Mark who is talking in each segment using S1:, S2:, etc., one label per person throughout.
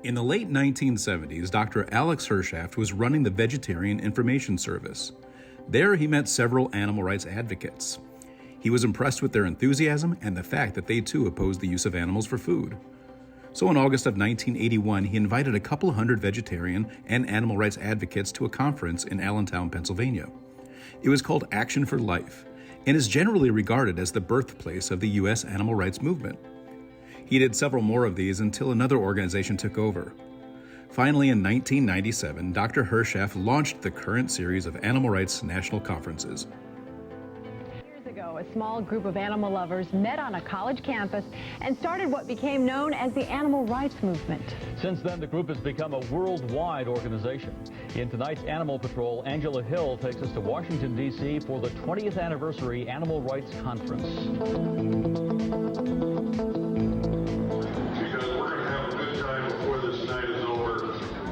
S1: In the late 1970s, Dr. Alex Hershaft was running the Vegetarian Information Service. There, he met several animal rights advocates. He was impressed with their enthusiasm and the fact that they too opposed the use of animals for food. So in August of 1981, he invited a couple hundred vegetarian and animal rights advocates to a conference in Allentown, Pennsylvania. It was called Action for Life and is generally regarded as the birthplace of the U.S. animal rights movement. He did several more of these until another organization took over. Finally, in 1997, Dr. Hershaft launched the current series of animal rights national conferences.
S2: Years ago, a small group of animal lovers met on a college campus and started what became known as the Animal Rights Movement.
S3: Since then, the group has become a worldwide organization. In tonight's Animal Patrol, Angela Hill takes us to Washington, D.C. for the 20th anniversary Animal Rights Conference.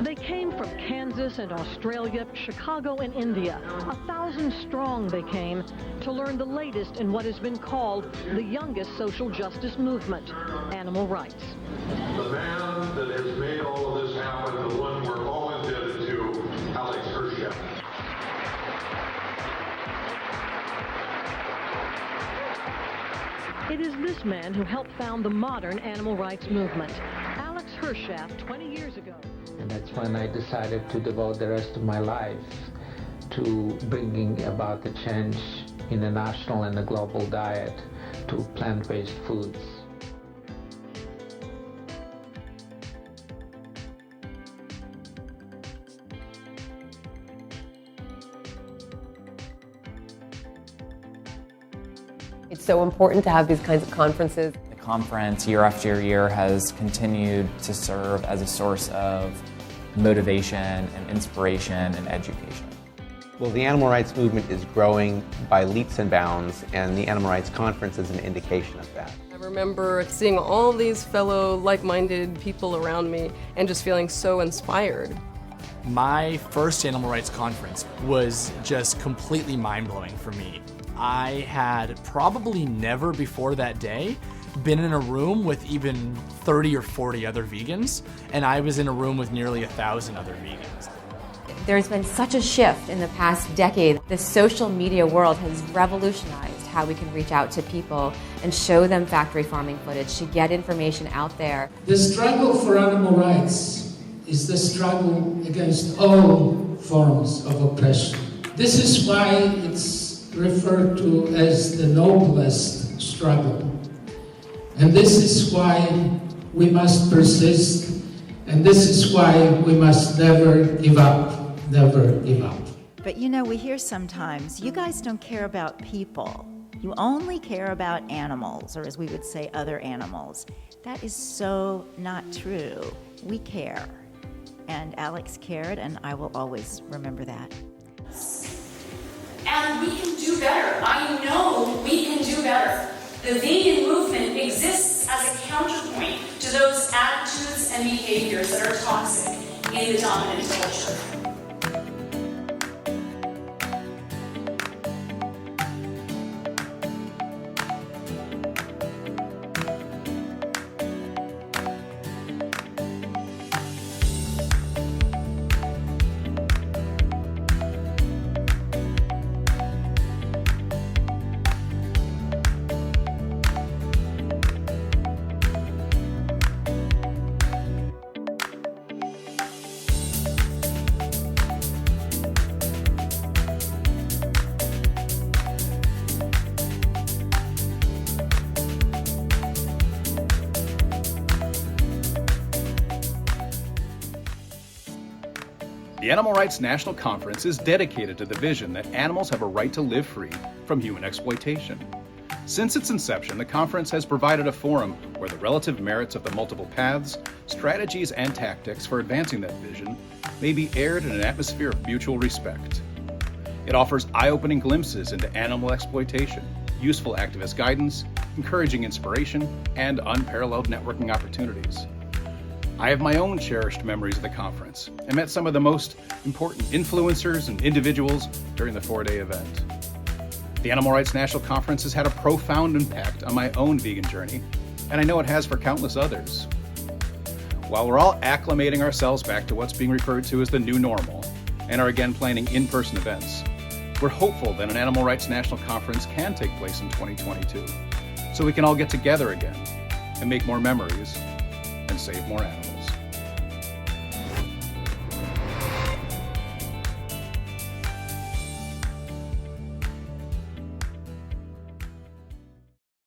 S4: They came from Kansas and Australia, Chicago and India. 1,000 strong they came to learn the latest in what has been called the youngest social justice movement, animal rights.
S5: The man that has made all of this happen, the one we're all indebted to, Alex Hershaft.
S4: It is this man who helped found the modern animal rights movement. Alex Hershaft, 20 years ago.
S6: And that's when I decided to devote the rest of my life to bringing about the change in the national and the global diet to plant-based foods.
S7: It's so important to have these kinds of conferences.
S8: The conference, year after year, has continued to serve as a source of motivation and inspiration and education.
S9: Well, the animal rights movement is growing by leaps and bounds, and the Animal Rights Conference is an indication of that.
S10: I remember seeing all these fellow like-minded people around me and just feeling so inspired.
S11: My first Animal Rights Conference was just completely mind-blowing for me. I had probably never before that day been in a room with even 30 or 40 other vegans, and I was in a room with nearly 1,000 other vegans.
S12: There's been such a shift in the past decade. The social media world has revolutionized how we can reach out to people and show them factory farming footage to get information out there.
S13: The struggle for animal rights is the struggle against all forms of oppression. This is why it's referred to as the noblest struggle. And this is why we must persist, and this is why we must never give up, never give up.
S14: But you know, we hear sometimes, you guys don't care about people. You only care about animals, or as we would say, other animals. That is so not true. We care. And Alex cared, and I will always remember that.
S15: And we can do better. I know we can do better. The vegan movement exists as a counterpoint to those attitudes and behaviors that are toxic in the dominant culture.
S1: The Animal Rights National Conference is dedicated to the vision that animals have a right to live free from human exploitation. Since its inception, the conference has provided a forum where the relative merits of the multiple paths, strategies, and tactics for advancing that vision may be aired in an atmosphere of mutual respect. It offers eye-opening glimpses into animal exploitation, useful activist guidance, encouraging inspiration, and unparalleled networking opportunities. I have my own cherished memories of the conference and met some of the most important influencers and individuals during the 4-day event. The Animal Rights National Conference has had a profound impact on my own vegan journey, and I know it has for countless others. While we're all acclimating ourselves back to what's being referred to as the new normal and are again planning in-person events, we're hopeful that an Animal Rights National Conference can take place in 2022, so we can all get together again and make more memories and save more animals.